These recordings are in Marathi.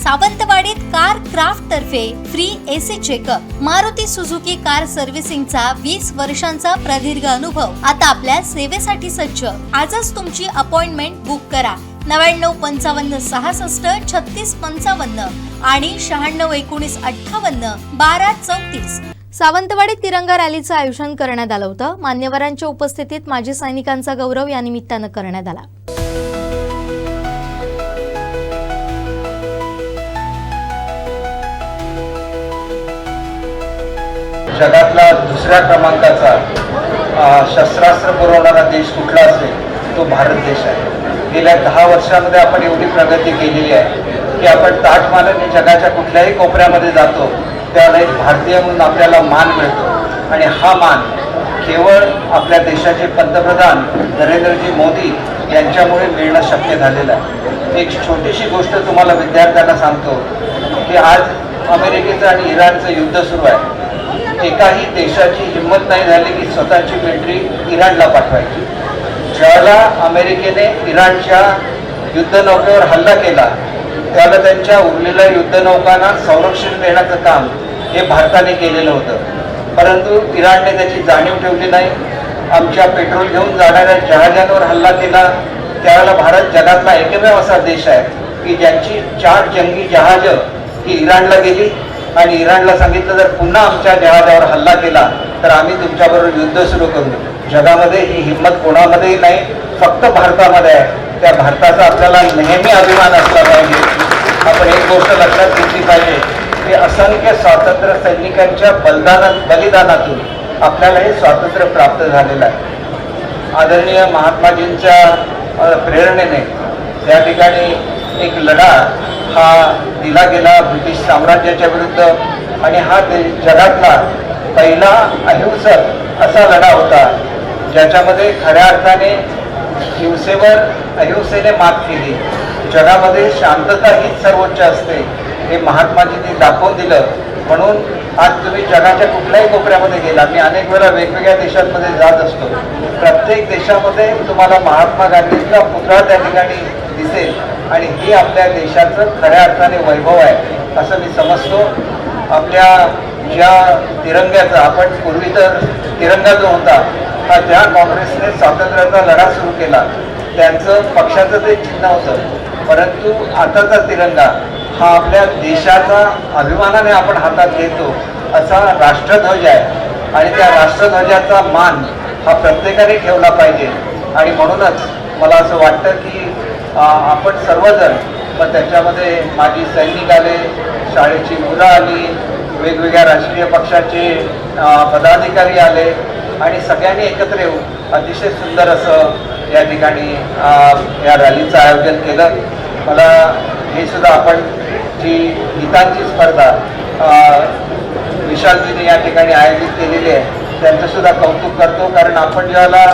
सावंतवाडीत कार क्राफ्ट तर्फे free AC checkup. Maruti Suzuki car सर्व्हिसिंगचा 20 वर्षांचा प्रदीर्घ अनुभव आता आपल्या सेवेसाठी सज्ज। आजच तुमची अपॉइंटमेंट बुक करा 9955 66 36 55 आणि 96 19 58 12 34। सावंतवाडीत तिरंगा रॅलीचं आयोजन करण्यात आलं होतं। मान्यवरांच्या उपस्थितीत माजी सैनिकांचा गौरव या निमित्तानं करण्यात आला। जगातला दुसऱ्या क्रमांकाचा शस्त्रास्त्र पुरवणारा देश कुठला असेल तो भारत देश आहे। गेल्या 10 वर्षांमध्ये आपण एवढी प्रगती केलेली आहे की आपण ताठ मानेने जगाच्या कुठल्याही कोपऱ्यामध्ये जातो त्याला एक भारतीय म्हणून आपल्याला मान मिळतो आणि हा मान केवळ आपल्या देशाचे पंतप्रधान नरेंद्रजी मोदी यांच्यामुळे मिळणं शक्य झालेलं आहे। एक छोटीशी गोष्ट तुम्हाला विद्यार्थ्यांना सांगतो की आज अमेरिकेचं आणि इराणचं युद्ध सुरू आहे। एकाही देशाची हिंमत नाही झाली की स्वतःची मिलिटरी इराणला पाठवायची। ज्यावेळेला अमेरिकेने इराणच्या युद्धनौकेवर हल्ला केला त्यावेळेला त्यांच्या उरलेल्या युद्धनौकांना संरक्षण देण्याचं काम हे भारताने केलेलं होतं, परंतु इराणने त्याची जाणीव ठेवली नाही। आमच्या पेट्रोल घेऊन जाणाऱ्या जहाजांवर हल्ला केला। त्यावेळेला भारत जगातला एकमेव असा देश आहे की ज्यांची 4 जंगी जहाजं ही इराणला गेली आणि इराणला सांगितलं जर पुन्हा आमच्या जहाजावर हल्ला केला तर आम्ही तुमच्याबरोबर युद्ध सुरू करू। जगामध्ये ही हिंमत कोणामध्येही नाही, फक्त भारतामध्ये आहे। त्या भारताचा आपल्याला नेहमी अभिमान असला पाहिजे। आपण एक गोष्ट लक्षात घेतली पाहिजे की असंख्य स्वातंत्र्य सैनिकांच्या बलिदानातून आपल्याला हे स्वातंत्र्य प्राप्त झालेलं आहे। आदरणीय महात्माजींच्या प्रेरणेने या ठिकाणी एक लढा हा दिला गेला ब्रिटिश साम्राज्याच्या विरुद्ध आणि हा जगातला पहिला अहिंसक असा लढा होता ज्याच्यामध्ये खऱ्या अर्थाने हिंसेवर अहिंसेने मात केली। जगामध्ये शांतता हीच सर्वोच्च असते हे महात्माजींनी दाखवून दिलं। म्हणून आज तुम्ही जगाच्या कुठल्याही कोपऱ्यामध्ये गेला, मी अनेक वेळा वेगवेगळ्या देशांमध्ये जात असतो, प्रत्येक देशामध्ये तुम्हाला महात्मा गांधींचा पुतळा त्या ठिकाणी दिसेल आणि हे आपल्या देशाचं खऱ्या अर्थाने वैभव आहे असं मी समजतो। आपल्या ज्या तिरंग्याचा आपण पूर्वी तर तिरंगा जो होता हा ज्या काँग्रेसने स्वातंत्र्याचा लढा सुरू केला त्यांचं पक्षाचं ते चिन्ह होतं, परंतु आताचा तिरंगा हा आपल्या देशाचा अभिमानाने आपण हातात घेतो असा राष्ट्रध्वज आहे आणि त्या राष्ट्रध्वजाचा मान हा प्रत्येकाने ठेवला पाहिजे। आणि म्हणूनच मला असं वाटतं की आपण सर्वजण मग त्याच्यामध्ये माजी सैनिक आले, शाळेची मुलं आली, वेगवेगळ्या राजकीय पक्षाचे पदाधिकारी आले आणि सगळ्यांनी एकत्र येऊन अतिशय सुंदर असं या ठिकाणी या रॅलीचं आयोजन केलं। मला हे सुद्धा आपण जी गीतांची स्पर्धा विशालजीने या ठिकाणी आयोजित केलेली आहे त्यांचं सुद्धा कौतुक करतो, कारण आपण ज्याला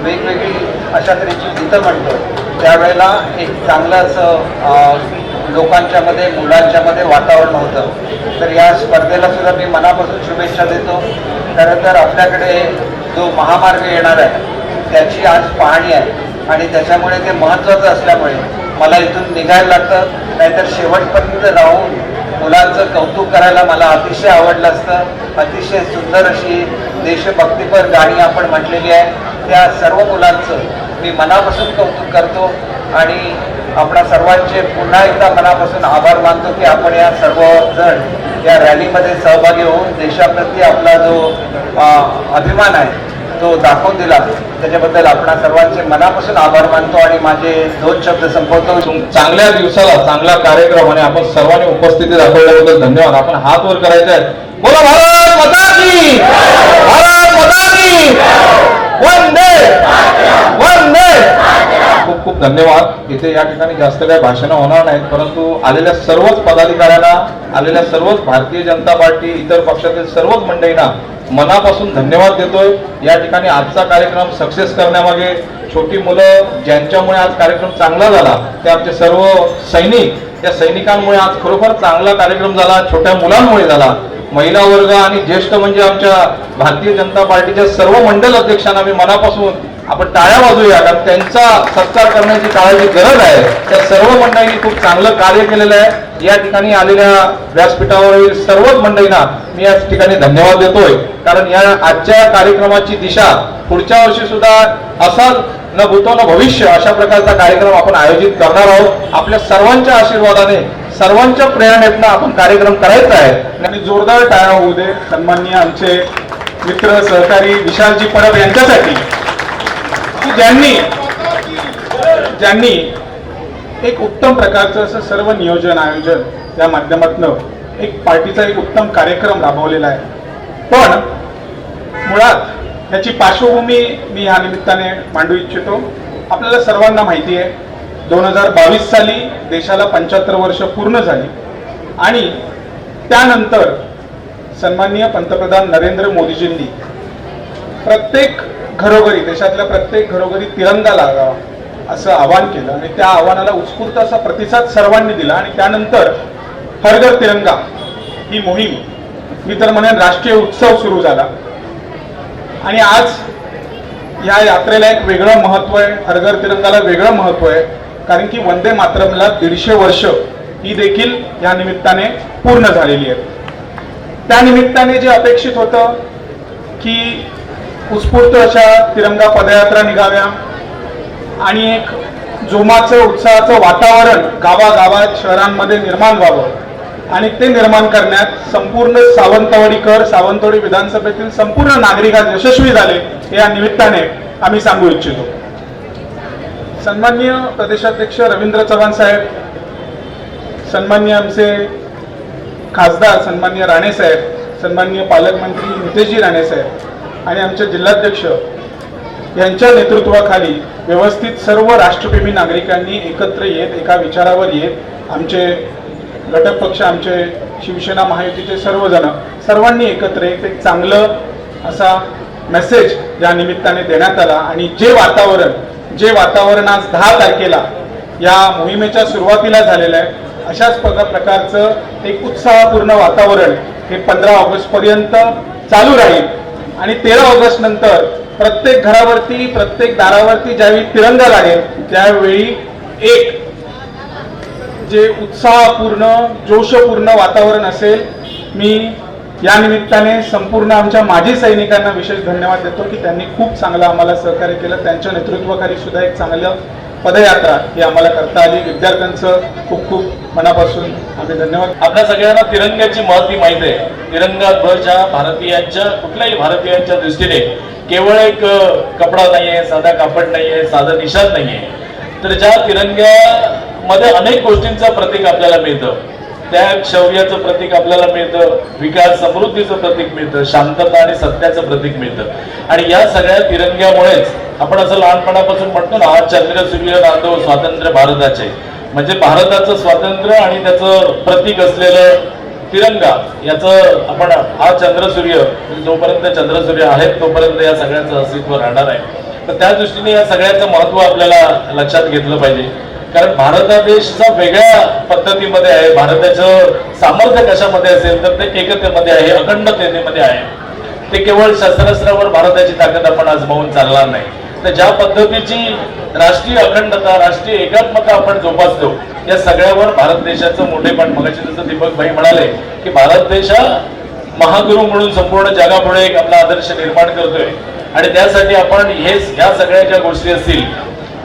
वेगवेगळी अशा तऱ्हेची गीतं म्हणतो त्यावेळेला एक चांगलं असं लोकांच्या मध्ये मुलांच्या मध्ये वातावरण होतं। तर या स्पर्धेला सुद्धा मी मनापासून शुभेच्छा देतो। खरं तर आपल्याकडे जो महामार्ग येणार आहे त्याची आज पाहणी आहे आणि त्याच्यामुळे ते महत्त्वाचं असल्यामुळे मला इथून निघायला लागतं, नाहीतर शेवटपर्यंत राहून मुलांचं कौतुक करायला मला अतिशय आवडलं असतं। अतिशय सुंदर अशी देशभक्तीपर गाणी आपण म्हटलेली आहे, त्या सर्व मुलांचं मी मनापासून कौतुक करतो आणि आपणा सर्वांचे पुन्हा एकदा मनापासून आभार मानतो की आपण या सर्वजण या रॅलीमध्ये सहभागी होऊन देशाप्रती आपला जो अभिमान आहे तो दाखवून दिला त्याच्याबद्दल आपणा सर्वांचे मनापासून आभार मानतो आणि माझे 2 शब्द संपवतो। चांगल्या दिवसाला चांगला कार्यक्रम आणि आपण सर्वांनी उपस्थिती दाखवल्याबद्दल धन्यवाद। आपण हात वर करायचे आहेत, बोला भारत माता की, भारत माता की, वंदे वंदे। खूप खूप धन्यवाद। इथे या ठिकाणी जास्त काही भाषणं होणार नाहीत, परंतु आलेल्या सर्वच पदाधिकाऱ्यांना, आलेल्या सर्वच भारतीय जनता पार्टी इतर पक्षातील सर्वच मंडळींना मनापासून धन्यवाद देतोय। या ठिकाणी आजचा कार्यक्रम सक्सेस करण्यामागे छोटी मुलं ज्यांच्यामुळे आज कार्यक्रम चांगला झाला ते आमचे सर्व सैनिक, त्या सैनिकांमुळे आज खरोखर चांगला कार्यक्रम झाला, छोट्या मुलांमुळे झाला। महिला वर्ग आणि ज्येष्ठ म्हणजे आमच्या भारतीय जनता पार्टीच्या सर्व मंडल अध्यक्षांना मी मनापासून आपण टाळ्या वाजूया, कारण त्यांचा सत्कार करण्याची काळाची गरज आहे. त्या सर्व मंडळींनी खूप चांगलं कार्य केलेलं आहे. या ठिकाणी आलेल्या व्यासपीठावरील सर्वच मंडळींना मी या ठिकाणी धन्यवाद देतोय, कारण या आजच्या कार्यक्रमाची दिशा पुढच्या वर्षी सुद्धा असाल न भूतो न भविष्य अशा प्रकारचा कार्यक्रम आपण आयोजित करणार आहोत. आपल्या सर्वांच्या आशीर्वादाने, सर्वांच्या प्रेरणेतनं आपण कार्यक्रम करायचा आहे. आणि जोरदार टाळ्या होऊ दे सन्माननीय आमचे मित्र सहकारी विशालजी परब यांच्यासाठी, की ज्यांनी एक उत्तम प्रकारचं असं सर्व नियोजन आयोजन या माध्यमातून एक पार्टीचा एक उत्तम कार्यक्रम राबवलेला आहे. पण मुळात याची पार्श्वभूमी मी या निमित्ताने मांडू इच्छितो. आपल्याला सर्वांना माहिती आहे 2022 साली देशाला 75 वर्ष पूर्ण झाली आणि त्यानंतर सन्माननीय पंतप्रधान नरेंद्र मोदीजींनी प्रत्येक घरोघरी, देशातल्या प्रत्येक घरोघरी तिरंगा लागावा असं आवाहन केलं आणि त्या आव्हानाला उत्स्फूर्त असा प्रतिसाद सर्वांनी दिला आणि त्यानंतर हर घर तिरंगा ही मोहीम, मी तर म्हणेन राष्ट्रीय उत्सव सुरू झाला. आणि आज या यात्रेला एक वेगळं महत्व आहे, हर घर तिरंगाला वेगळं महत्व आहे, कारण की वंदे मातरमला 150 वर्ष ही देखील या निमित्ताने पूर्ण झालेली आहेत. त्या निमित्ताने जे अपेक्षित होतं की उत्स्फूर्त अशा तिरंगा पदयात्रा निघाव्या आणि एक जोमाचं उत्साहाचं वातावरण गावागावात शहरांमध्ये निर्माण व्हावं आणि ते निर्माण करण्यात संपूर्ण सावंतवाडी विधानसभेतील संपूर्ण नागरिक आज यशस्वी झाले हे या निमित्ताने आम्ही सांगू इच्छितो. सन्माननीय प्रदेशाध्यक्ष रवींद्र चव्हाण साहेब, सन्माननीय आमचे खासदार सन्माननीय राणे साहेब, सन्माननीय पालकमंत्री नितेशजी राणे साहेब आणि आमचे जिल्हाध्यक्ष यांच्या नेतृत्वाखाली व्यवस्थित सर्व राष्ट्रप्रेमी नागरिकांनी एकत्र येत, एका विचारावर येत, आमचे घटक पक्ष, आमचे शिवसेना महायुतीचे सर्वांनी एकत्र येत एक चांगलं असा मेसेज या निमित्ताने देण्यात आला. आणि जे वातावरण आज 10 तारखेला या मोहिमेच्या सुरुवातीला झालेलं आहे, अशाच प्रकारचं एक उत्साहपूर्ण वातावरण हे 15 ऑगस्ट पर्यंत चालू राहील. आणि 13 ऑगस्ट नंतर प्रत्येक घरावरती, प्रत्येक दारावरती ज्यावेळी तिरंगा लागेल त्यावेळी एक जे उत्साहपूर्ण, जोशपूर्ण वातावरण असेल. मी या निमित्ताने संपूर्ण आमच्या माजी सैनिकांना विशेष धन्यवाद देतो की त्यांनी खूप चांगलं आम्हाला सहकार्य केलं. त्यांच्या नेतृत्वाखाली सुद्धा एक चांगलं पदयात्रा ही आम्हाला करता आली. विद्यार्थ्यांचं खूप खूप मनापासून आम्ही धन्यवाद. आपल्या सगळ्यांना तिरंग्याची महती माहिती आहे. तिरंगा ध्वज हा भारतीयांच्या, कुठल्याही भारतीयांच्या दृष्टीने केवळ एक कपडा नाहीये, साधा कापड नाहीये, साधा निशाण नाहीये, तर ज्या तिरंग्यामध्ये अनेक गोष्टींचं प्रतीक आपल्याला मिळतं. त्या शौर्याचं प्रतीक आपल्याला मिळतं, विकास समृद्धीचं प्रतीक मिळतं, शांतता आणि सत्याचं प्रतीक मिळतं. आणि या सगळ्या तिरंग्यामुळेच आपण असं लहानपणापासून म्हणतो ना, आज चंद्र सूर्य नांदो स्वातंत्र्य भारताचे, म्हणजे भारताचं स्वातंत्र्य आणि त्याचं प्रतीक असलेलं तिरंगा, याचं आपण हा चंद्रसूर्य, जोपर्यंत चंद्रसूर्य आहेत तोपर्यंत या सगळ्याचं अस्तित्व राहणार आहे. तर त्या दृष्टीने या सगळ्याचं महत्व आपल्याला लक्षात घेतलं पाहिजे. कारण भारत हा देशचा वेगळ्या पद्धतीमध्ये आहे. भारताचं सामर्थ्य कशामध्ये असेल तर ते एकतेमध्ये आहे, अखंडतेमध्ये आहे. ते केवळ शस्त्रास्त्रावर भारताची ताकद आपण आजमावून चालणार नाही. तर ज्या पद्धतीची राष्ट्रीय अखंडता, राष्ट्रीय एकात्मता आपण जोपासतो, या सगळ्यावर भारत देशाचं मोठेपण, मगाशी जसं दीपक भाई म्हणाले की भारत देश हा महागुरु म्हणून संपूर्ण जगापुढे एक आपला आदर्श निर्माण करतोय. आणि त्यासाठी आपण ह्या सगळ्या ज्या गोष्टी असतील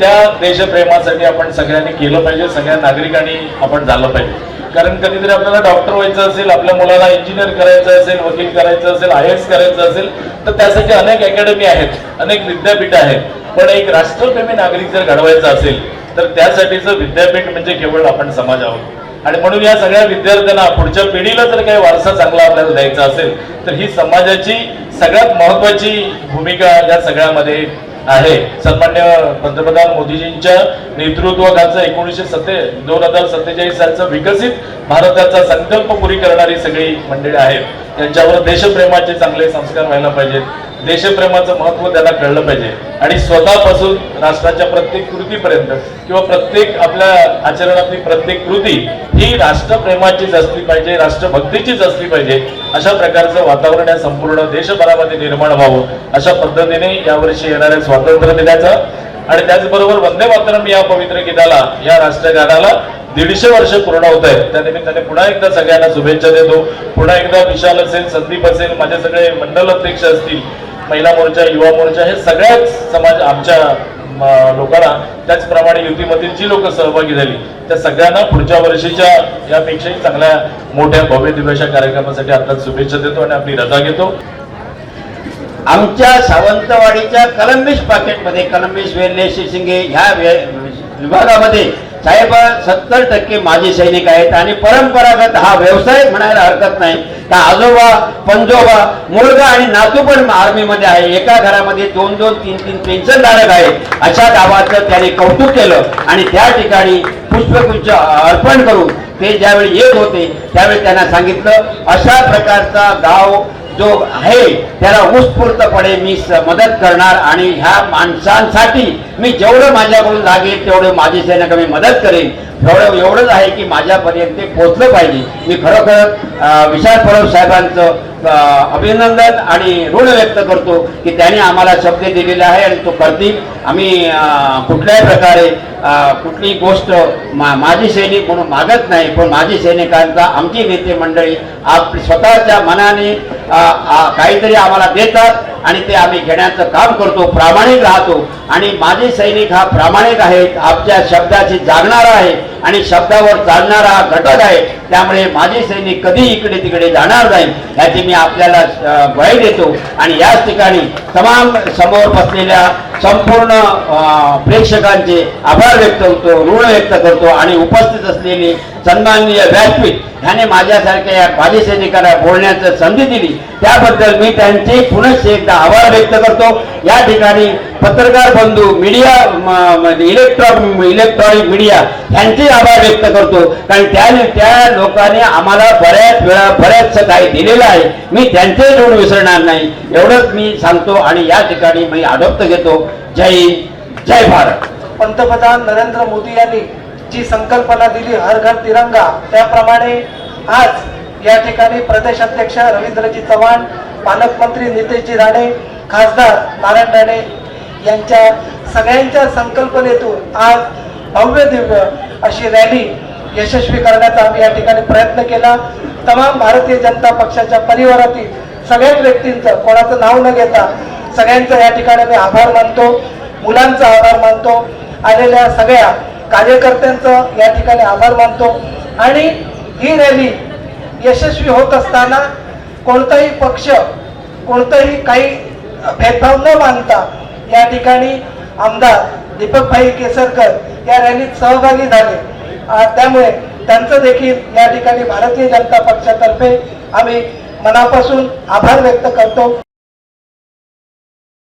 त्या देशप्रेमासाठी आपण सगळ्यांनी केलं पाहिजे, सगळ्या नागरिकांनी आपण झालं पाहिजे. कारण कधीतरी आपल्याला डॉक्टर व्हायचं असेल, आपल्या मुलाला इंजिनियर करायचं असेल, वकील करायचं असेल, IAS करायचं असेल, तर त्यासाठी अनेक अकॅडमी आहेत, अनेक विद्यापीठ आहेत. पण एक राष्ट्रप्रेमी नागरिक जर घडवायचा असेल तर त्यासाठीचं विद्यापीठ म्हणजे केवळ आपण समाज आहोत. आणि म्हणून या सगळ्या विद्यार्थ्यांना, पुढच्या पिढीला जर काही वारसा चांगला आपल्याला द्यायचा असेल तर ही समाजाची सगळ्यात महत्वाची भूमिका या सगळ्यामध्ये आहे. सन्मान्य पंतप्रधान मोदीजींच्या नेतृत्वाखालचं 2047 सालचा विकसित भारताचा संकल्प पुरी करणारी सगळी मंडळी आहेत. त्यांच्यावर देशप्रेमाचे चांगले संस्कार व्हायला पाहिजेत, देशप्रेमाचं महत्व त्यांना कळलं पाहिजे. आणि स्वतःपासून राष्ट्राच्या प्रत्येक कृतीपर्यंत किंवा प्रत्येक आपल्या आचरणातली प्रत्येक कृती ही राष्ट्रप्रेमाचीच असली पाहिजे, राष्ट्रभक्तीचीच असली पाहिजे, अशा प्रकारचं वातावरण या संपूर्ण देशभरामध्ये निर्माण व्हावं अशा पद्धतीने यावर्षी येणाऱ्या स्वातंत्र्य दिनाचं आणि त्याचबरोबर वंदे मातरम या पवित्र गीताला, या राष्ट्रगानाला 150 वर्ष पूर्ण होत आहेत. त्या निमित्ताने पुन्हा एकदा सगळ्यांना शुभेच्छा देतो. पुन्हा एकदा विशाल असेल, संदीप असेल, माझे सगळे मंडल अध्यक्ष असतील, महिला मोर्चा, युवा मोर्चा, हे सगळ्याच समाज आमच्या लोकांना, त्याचप्रमाणे युतीमधील जी लोक सहभागी झाली त्या सगळ्यांना पुढच्या वर्षीच्या यापेक्षाही चांगल्या मोठ्या भव्य दिव्याच्या कार्यक्रमासाठी आताच शुभेच्छा देतो आणि आपली रजा घेतो. आमच्या सावंतवाडीच्या कलंबिश पाकेटमध्ये, कलंबिश, वेल्हे, शिरशिंगे ह्या विभागामध्ये साहेब 70% माजी सैनिक आहेत आणि परंपरागत हा व्यवसाय म्हणायला हरकत नाही का आजोबा, पंजोबा, मुलगा आणि नातू पण आर्मीमध्ये आहे. एका घरामध्ये 2-2, 3-3 पेन्शनधारक आहेत. अशा गावाचं त्याने कौतुक केलं आणि त्या ठिकाणी पुष्पगुच्छ अर्पण करून ते ज्यावेळी येत होते त्यावेळी त्यांना सांगितलं अशा प्रकारचा गाव जो आहे त्याला उत्स्फूर्तपणे मी मदत करणार आणि ह्या माणसांसाठी मी जेवढं माझ्याकडून लागेल तेवढं माझी सैनिक मी मदत करेन. एवढंच आहे की माझ्यापर्यंत ते पोहोचलं पाहिजे. मी खरोखर विशाल परब साहेबांचं अभिनंदन आणि ऋण व्यक्त करतो की त्यांनी आम्हाला शब्द दिलेला आहे आणि तो करतील. आम्ही कुठल्याही प्रकारे कुठली गोष्ट माजी सैनिक म्हणून मागत नाही, पण माजी सैनिकांचा आमची नेते मंडळी स्वतःच्या मनाने काहीतरी आम्हाला देतात आणि ते आम्ही घेण्याचं काम करतो, प्रामाणिक राहतो आणि माजी सैनिक हा प्रामाणिक आहे, आमच्या शब्दाची जागणारा आहे आणि शब्दावर चालणारा घटक आहे. त्यामुळे माजी सैनिक कधी इकडे तिकडे जाणार नाही याची मी आपल्याला ग्वाही देतो आणि याच ठिकाणी तमाम समोर बसलेल्या संपूर्ण प्रेक्षकांचे आभार व्यक्त करतो, ऋण व्यक्त करतो आणि उपस्थित असलेली सन्माननीय व्यासपीठ ह्याने माझ्यासारख्या या माजी सैनिकांना बोलण्याची संधी दिली त्याबद्दल मी त्यांचे पुनश्च एकदा आभार व्यक्त करतो. या ठिकाणी पत्रकार बंधू, मीडिया, इलेक्ट्रॉनिक मीडिया यांचे आभार व्यक्त करतो कारण त्या लोकांनी आम्हाला बऱ्याच काही दिलेलं आहे. मी त्यांचे ऋण विसरणार नाही एवढंच मी सांगतो आणि या ठिकाणी मी आदोक्त घेतो. जय हिंद, जय भारत. पंतप्रधान नरेंद्र मोदी यांनी जी संकल्पना दिली हर घर तिरंगा, त्याप्रमाणे आज या ठिकाणी प्रदेश अध्यक्ष रवींद्रजी चव्हाण, पालकमंत्री नितेशजी राणे, खासदार नारायण राणे यांच्या सगळ्यांच्या संकल्पनेतून आज भव्य दिव्य अशी रॅली यशस्वी करण्याचा आम्ही या ठिकाणी प्रयत्न केला. तमाम भारतीय जनता पक्षाच्या परिवारातील सगळ्याच व्यक्तींचं, कोणाचं नाव न घेता सगळ्यांचं या ठिकाणी मी आभार मानतो, मुलांचा आभार मानतो, आलेल्या सगळ्या कार्यकर्त्यांचं या ठिकाणी आभार मानतो. आणि ही रॅली यशस्वी होत असताना कोणताही पक्ष, कोणताही काही भेदभाव न मानता या ठिकाणी आमदार दीपकभाई केसरकर या रॅलीत सहभागी झाले. त्यामुळे त्यांचं देखील या ठिकाणी भारतीय जनता पक्षातर्फे आम्ही मनापासून आभार व्यक्त करतो.